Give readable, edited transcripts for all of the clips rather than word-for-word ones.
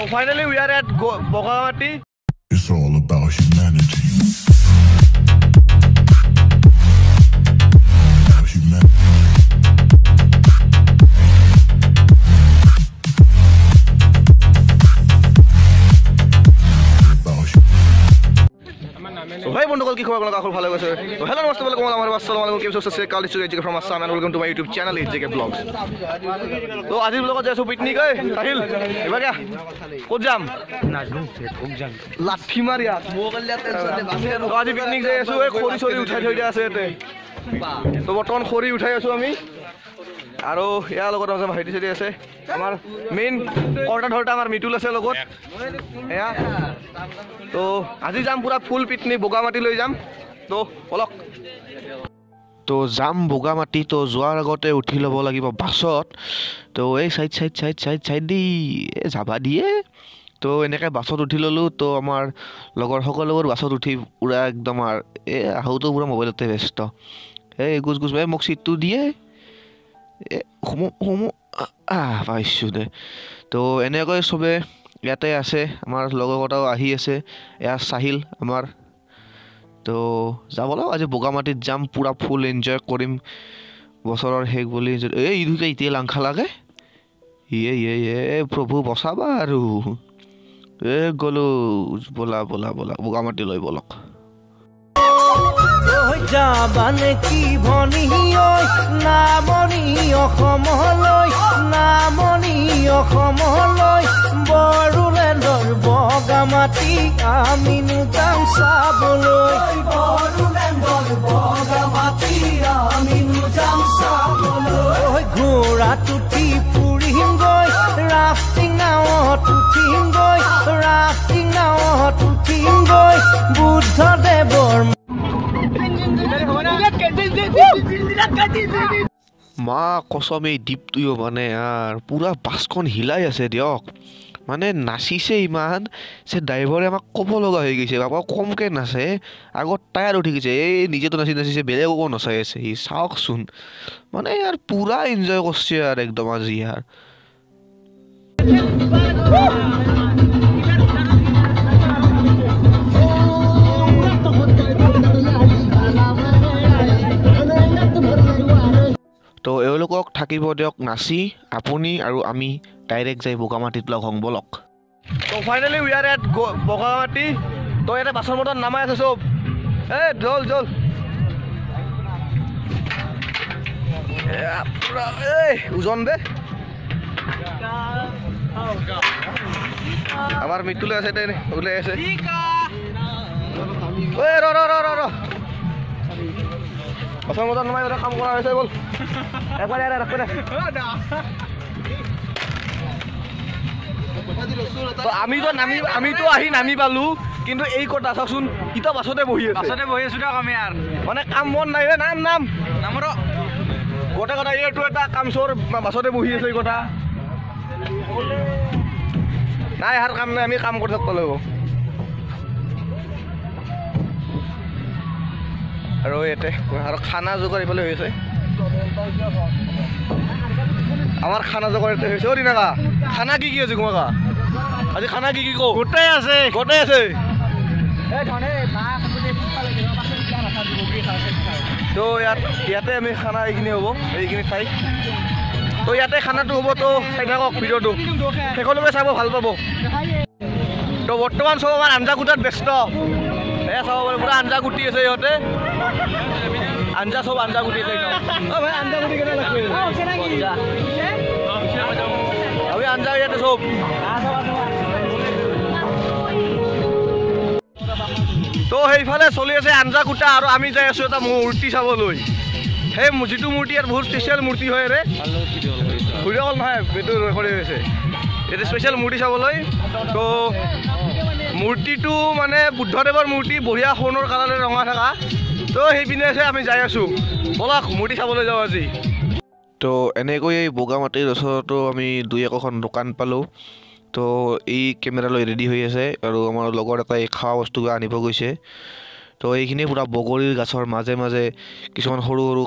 So finally we are at Bogamati. It's all about humanity. So hi bondukol ki khobar akol bhalo goise. So hello namaste welcome amar assalamu alaikum keep so kali chu JK from Assam and welcome to my YouTube channel JK Vlogs. So ajir vlog jaisu picnic hai Sahil ebar kya kod jam najnu kod jam lathi mariya mogal ya tension de base to ajir picnic jaisu ei khori sori uthai thoi ase ete to boton khori uthai asu ami আৰু ইয়া লগত আছে ভাইটি চলি আছে আমাৰ main কৰ্টা ধৰটা আমাৰ মিটুল আছে লগত এয়া তো আজি যাম পুৰা ফুল পিকনিক বগামাটি লৈ যাম তো বলক তো যাম বগামাটি তো যোৱাৰ আগতে উঠি ল'ব লাগিব বাছত তো এই সাইড দি যাবা দিয়ে তো এনেকৈ বাছত উঠি ল'লোঁ তো আমাৰ লগৰ সকলৰ লগত বাছত উঠি পুৰা একদম আৰু এই আহোঁতো পুৰা মোবাইলতে ব্যস্ত এই গুজ মোক চিটটো দিয়ে পাইছোঁ দে তো এনেকৈ চবে ইয়াতে আছে আমাৰ লগৰকেইটাও আহি আছে এয়া চাহিল আমাৰ তো যাব লওক আজি বগামাটিত যাম পুৰা ফুল এনজয় কৰিম বছৰৰ শেষ বুলি এই ইদুকে এতিয়া লাংখা লাগে প্ৰভু বচাবা আৰু গ'লো বলা বগামাটি লৈ বলক যাবানে কি ভনী নামনি অসমলৈ বড়োলেণ্ডৰ বগামাটি আমিনো যাম চাবলৈ ঘোঁৰাত উঠি ফুৰিমগৈ ৰাফটিং নাৱত উঠিমগৈ বুদ্ধদেৱৰ মা কসম এই দ্বীপটোও মানে আর পুরা বাছখন হিলাই আছে দিয়ক মানে নাচিছে ইমান সে ড্রাইভারে আমাক ক'ব লগা হৈ গৈছে বাবা কমকে নাচে আগত টায়ার উঠি গৈছে এই নিজেতো নাচিছে বেলেগকো নচাই আছে সি চাওকচোন মানে আর পুরা এনজয় করছে আর একদম আজি আর তো এওঁলোকক থাকিব দিয়ক নাচি আপুনি আৰু আমি ডাইৰেক্ট যাই বগামাটিত লগ হওঁ বলক তো finally we are at Bogamati তো ইয়াতে বাছৰ মটত নামাই আছে চব জল ওজন দে আমাৰ মিটুলে আছে দে ওলাই আছে ৰ বাছৰ মটত নামাই কাম কৰা হৈছে বল একবার यार रख दे তো আমি তো আহি নামি পালো কিন্তু এই কথা চাচোন ইটা বাছতে বহি আছো দেখ আমি আর মানে কাম মন নাই নাম নামৰ গোটা কথা এইটো এটা কাম চোৰ বাছতে বহি আছে এই কথা নাই আৰ কাম নাই আমি কাম কৰি থাকিব লাগিব আৰু এতে আৰু খানা যোগাৰ ইফালে হৈ আছে আমার খানা জোগাড় হয়েছে ও রিনাকা খানা কি আছে তোমাকা আজি খানা কি কো গোটাই আছে তো ইয়াতে আমি খানা এইখিনি হ'ব এইখিনি খাই তো ইয়াতে খানাটো হ'ব তো চাই থাকক ভিডিঅ'টো শেষলৈকে চাব ভাল পাব তো বৰ্তমান চব আমাৰ আঞ্জা কুটাত ব্যস্ত চাব পুৰা আঞ্জা কুটি আছে ইহঁতে আঞ্জা সব আঞ্জা গুটি আছে ভাই আঞ্জা গুটি কেনে লাগবে আমি আঞ্জা ইয়াতে সব তো সেইফালে চলি আছে আঞ্জা কুটা আৰু আমি যাই আছো এটা মূৰ্তি চাবলৈ সেই যিটো মূৰ্তি ইয়াত বহুত স্পেচিয়েল মূৰ্তি হয় ৰে ভিডিঅ' কল নহয় এইটো ৰেকৰ্ডিং হৈছে এইটো স্পেচিয়েল মূৰ্তি চাবলৈ তো মূৰ্তিটো মানে বুদ্ধদেৱৰ মূৰ্তি বঢ়িয়া সোণৰ কালাৰে ৰঙা থকা তো সেইপিনে আছে আমি যাই আছো বলক মূৰ্তি চাবলৈ যাওঁ আজি তো এনেকৈ এই বগামাটিৰ ওচৰতো আমি দুই একোখন দোকান পালোঁ তো এই কেমেৰা লৈ ৰেডি হৈ আছে আৰু আমাৰ লগৰ এটাই খোৱা বস্তু আনিব গৈছে তো এইখিনি পুৰা বগৰীৰ গাছৰ মাজে মাজে কিছুমান সৰু সৰু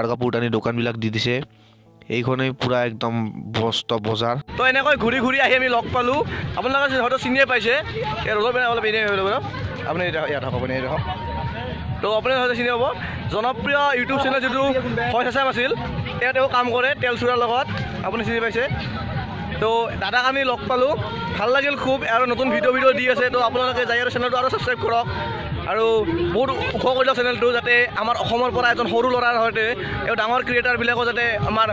কাপোৰ টানি দোকানবিলাক দি দিছে এইখনেই পুৰা একদম বস্ত বজাৰ তো এনেকৈ ঘূৰি ঘূৰি আহি আমি লগ পালোঁ আপোনালোকে হয়তো চিনিয়ে পাইছে এই ৰ'দৰ পিনে অলপ এনেই হৈ ল'ব আপুনি ইয়াত থাকক আপুনি দেখক তো আপুনি হয়তো চিনি পাব জনপ্ৰিয় ইউটিউব চেনেল যিটো ভইচ আছাম আছিল তেওঁ কাম কৰে তেলচুৰাৰ লগত আপুনি চিনি পাইছে তো দাদাক আমি লগ পালোঁ ভাল লাগিল খুব আৰু নতুন ভিডিঅ' দি আছে তো আপোনালোকে যাই আৰু চেনেলটো আৰু ছাবস্ক্ৰাইব কৰক আৰু বহুত ওখ কৰি দিয়ক চেনেলটো যাতে আমাৰ অসমৰ পৰা এজন সৰু ল'ৰাৰ সৈতে এই ডাঙৰ ক্ৰিয়েটাৰবিলাকো যাতে আমাৰ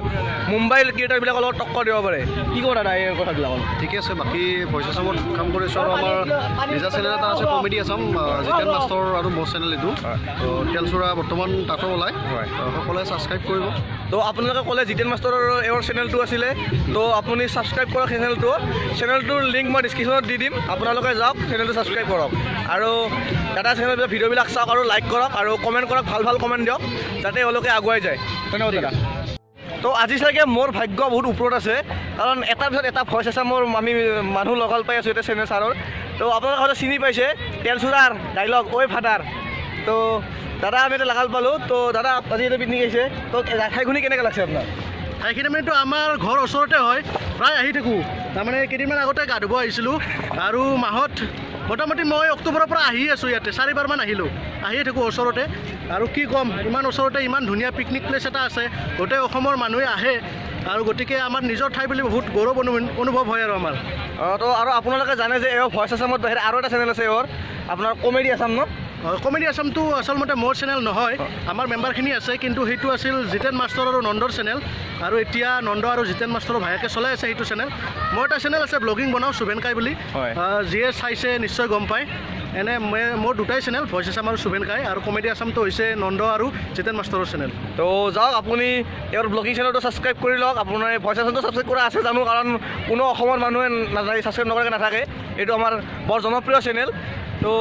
মুম্বাইৰ ক্ৰিয়েটাৰবিলাকৰ লগত টক্কৰ দিব পাৰে কি ক'ব দাদা এই কথাবিলাকত ঠিকে আছে বাকী ভইচ আছামত কাম কৰিছোঁ আৰু আমাৰ নিজা চেনেল এটা আছে কমেডি আছাম জিতেন মাষ্টৰ আৰু মোৰ চেনেল এইটো তেলচুৰা বৰ্তমান তাতো ওলায় সকলোৱে ছাবস্ক্ৰাইব কৰিব তো আপোনালোকে ক'লে জিতেন মাষ্টৰৰ এওঁৰ চেনেলটো আছিলে তো আপুনি ছাবস্ক্ৰাইব কৰক চেনেলটোৰ লিংক মই ডিছক্ৰিপশ্যনত দি দিম আপোনালোকে যাওক চেনেলটো ছাবস্ক্ৰাইব কৰক আৰু দাদা চেনেলৰ ভিডিঅ'বিলাক চাওক আৰু লাইক কৰক আৰু কমেণ্ট কৰক ভাল কমেণ্ট দিয়ক যাতে এওঁলোকে আগুৱাই যায় ধন্যবাদ দাদা তো আজি চাগে মোৰ ভাগ্য বহুত ওপৰত আছে কাৰণ এটাৰ পিছত এটা ভইচ আছে মোৰ আমি মানুহ লগাল পাই আছোঁ এতিয়া চেনেল ছাৰৰ তো আপোনালোকে হয়তো চিনি পাইছে তেলচুৰাৰ ডাইলগ ঐ ফাদাৰ তো দাদা আমি এটা লগাল পালোঁ তো দাদা আজি এটা পিকনিক আহিছে তো ঠাইখিনি কেনেকৈ লাগছে আপোনাৰ ঠাইখিনি মানেতো আমাৰ ঘৰ ওচৰতে হয় প্ৰায় আহি থাকোঁ তাৰমানে কেইদিনমান আগতে গা ধুব আহিছিলোঁ আৰু মাহত মোটামুটি মই অক্টোবৰৰ পৰা আহি আছোঁ ইয়াতে 4বাৰমান আহিলোঁ আহিয়ে থাকোঁ ওচৰতে আৰু কি ক'ম ইমান ওচৰতে ইমান ধুনীয়া পিকনিক প্লেচ এটা আছে গোটেই অসমৰ মানুহে আহে আৰু গতিকে আমাৰ নিজৰ ঠাই বুলি বহুত গৌৰৱ অনুভৱ হয় আৰু আমাৰ তো আৰু আপোনালোকে জানে যে এওঁ ভইচ আছামত বাহিৰে আৰু এটা চেনেল আছে এওঁৰ আপোনাৰ কমেডি আছাম ন কমেডি আছামটো আচলতে মোৰ চেনেল নহয় আমাৰ মেম্বাৰখিনি আছে কিন্তু সেইটো আছিল জিতেন মাষ্টৰ আৰু নন্দৰ চেনেল আৰু এতিয়া নন্দ আৰু জিতেন মাষ্টৰৰ ভায়েকে চলাই আছে সেইটো চেনেল মোৰ এটা চেনেল আছে ব্লগিং বনাওঁ শুভেন কাই বুলি যিয়ে চাইছে নিশ্চয় গম পায় এনে মোৰ দুটাই চেনেল ভইচ আছাম আৰু শুভেন কাই আৰু কমেডি আছামটো হৈছে নন্দ আৰু জিতেন মাষ্টৰৰ চেনেল তো যাওক আপুনি এওঁৰ ব্লগিং চেনেলটো ছাবস্ক্ৰাইব কৰি লওক আপোনাৰ ভইচ আছামটো ছাবস্ক্ৰাইব কৰা আছে জানো কাৰণ কোনো অসমৰ মানুহে ছাবস্ক্ৰাইব নকৰাকৈ নাথাকে এইটো আমাৰ বৰ জনপ্ৰিয় চেনেল তো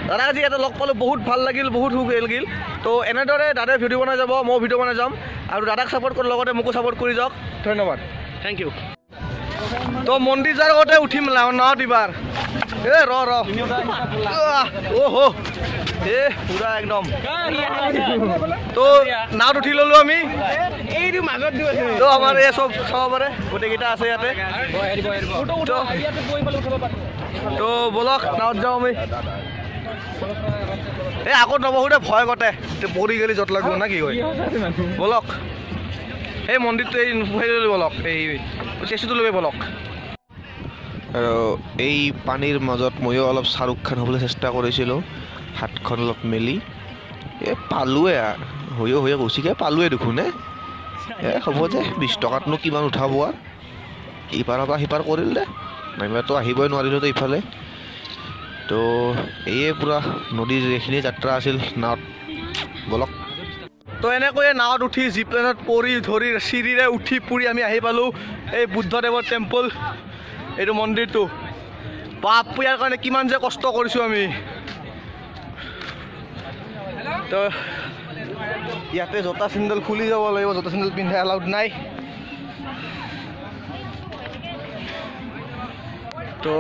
দাদা আজি এটা লগ পালোঁ বহুত ভাল লাগিল বহুত সুখ লাগিল তো এনেদৰে দাদাই ভিডিঅ' বনাই যাব মই ভিডিঅ' বনাই যাম আৰু দাদাক ছাপোৰ্ট কৰাৰ লগতে মোকো ছাপোৰ্ট কৰি যাওক ধন্যবাদ থেংক ইউ তো মন্দিৰ যাৰ আগতে উঠিম নাৱত এইবাৰ পুৰা একদম তো নাৱত উঠি ল'লোঁ আমি এইটো মাজত তো আমাৰ এই চব চাব পাৰে গোটেইকেইটা আছে ইয়াতে তো বলক নাৱত যাওঁ আমি এই আগত নবহোঁতে ভয় কটে পৰি গেলি য'ত লাগিব না কি কয় বলক এই মন্দিৰটো এই বলক এই চেচুটো লৈ বলক আৰু এই পানীৰ মাজত ময়ো অলপ শ্বাহৰুখ খান হ'বলৈ চেষ্টা কৰিছিলোঁ হাতখন অলপ মেলি পালোৱে হৈয়ে গুচিকে পালোৱে দেখোন হ'ব যে 20 টকাতনো কিমান উঠাব আৰু ইপাৰৰ পৰা সিপাৰ কৰিল দে নাইবাতো আহিবই নোৱাৰিলোঁ তো ইফালে তো এয়ে পুৰা নদীৰ যিখিনি যাত্ৰা আছিল নাৱত বলক তো এনেকৈয়ে নাৱত উঠি জিপ্লেনত পৰি ধৰি চিৰিৰে উঠি পুৰি আমি আহি পালোঁ এই বুদ্ধদেৱৰ টেম্পল এইটো মন্দিৰটো বাপু ইয়াৰ কাৰণে কিমান যে কষ্ট কৰিছোঁ আমি তো ইয়াতে জোতা চেণ্ডেল খুলি যাব লাগিব জোতা চেণ্ডেল পিন্ধা এলাউড নাই তো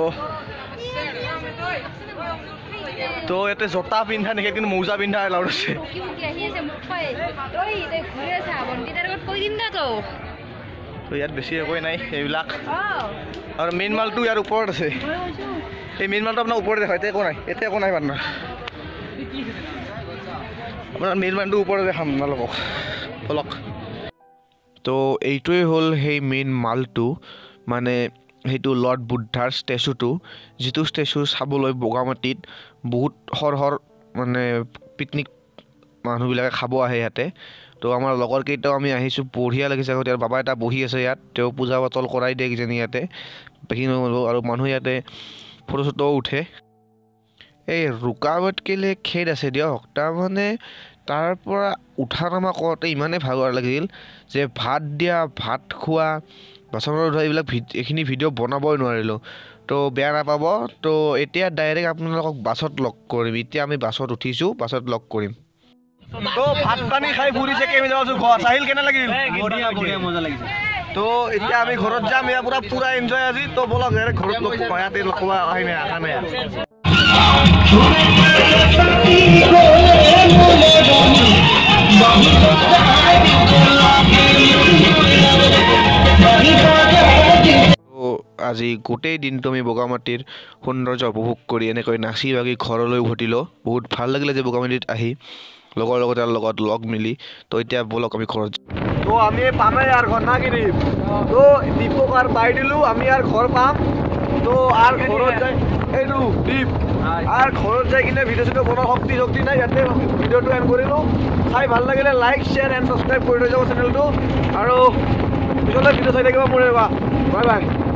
ইয়াতে জোতা পিন্ধা নেকি কিন্তু মোজা পিন্ধা এলাউড আছে তো ইয়াত বেছি একোৱেই নাই এইবিলাক আৰু মেইন মালটো ইয়াৰ ওপৰত আছে এই মেইন মালটো আপোনাৰ ওপৰতে হয় এতিয়া একো নাই আপোনাৰ আপোনাৰ মেইন মালটো ওপৰতে দেখাম আপোনালোকক বলক তো এইটোৱে হ'ল সেই মেইন মালটো মানে সেইটো লৰ্ড বুদ্ধাৰ ষ্টেচুটো যিটো ষ্টেচু চাবলৈ বগামাটিত বহুত সৰ মানে পিকনিক মানুহবিলাকে খাব আহে ইয়াতে তো আমাৰ লগৰ কেইটাও আমি আহিছোঁ বঢ়িয়া লাগিছে আগতে আৰু বাবা এটা বহি আছে ইয়াত তেওঁ পূজা পাতল কৰাই দিয়ে কিজানি ইয়াতে বাকী আৰু মানুহ ইয়াতে ফটো চটোও উঠে এই ৰুকাৱত কেলে খেদ আছে দিয়ক তাৰমানে তাৰ পৰা উঠা নামা কৰোঁতে ইমানেই ভাগৰ লাগিল যে ভাত দিয়া ভাত খোৱা বাচনৰ ধৰা এইবিলাক এইখিনি ভিডিঅ' বনাবই নোৱাৰিলোঁ তো বেয়া নাপাব তো এতিয়া ডাইৰেক্ট আপোনালোকক বাছত লগ কৰিম এতিয়া আমি বাছত উঠিছোঁ বাছত লগ কৰিম তো ভাত পানী খাই ফুৰিছে কেমি যাওঁ ঘৰ চাহিল কেনে লাগিল বঢ়িয়া মজা লাগিছে তো এতিয়া আমি ঘৰত যাম ইয়াৰ পুৰা এনজয় আজি তো বলক ঘৰত লগ পাওঁ ইয়াতে লগ পোৱা অহা নাই অহা নাই Bahu আজি গোটেই দিনটো আমি বগামাটিৰ সৌন্দৰ্য উপভোগ কৰি এনেকৈ নাচি বাগি ঘৰলৈ উভতিলোঁ বহুত ভাল লাগিলে যে বগামাটিত আহি লগৰ লগত লগ মিলি তো এতিয়া বলক আমি ঘৰত তো আমি পামেই আর ঘর না কিনি তো দীপক আর বাই দিলু আমি আর ঘর পাম তো আর ঘরত যাই এইটো দীপ আর ঘরত যাই কিনে ভিডিও চিডিও বনার শক্তি নাই ইয়াতে ভিডিওটো এন্ড কৰিলোঁ চাই ভাল লাগিলে লাইক শ্বেয়াৰ এণ্ড ছাবস্ক্ৰাইব কৰি থৈ যাব চেনেলটো আৰু পিছলৈ ভিডিও চাই থাকিব মোৰ বাই বাই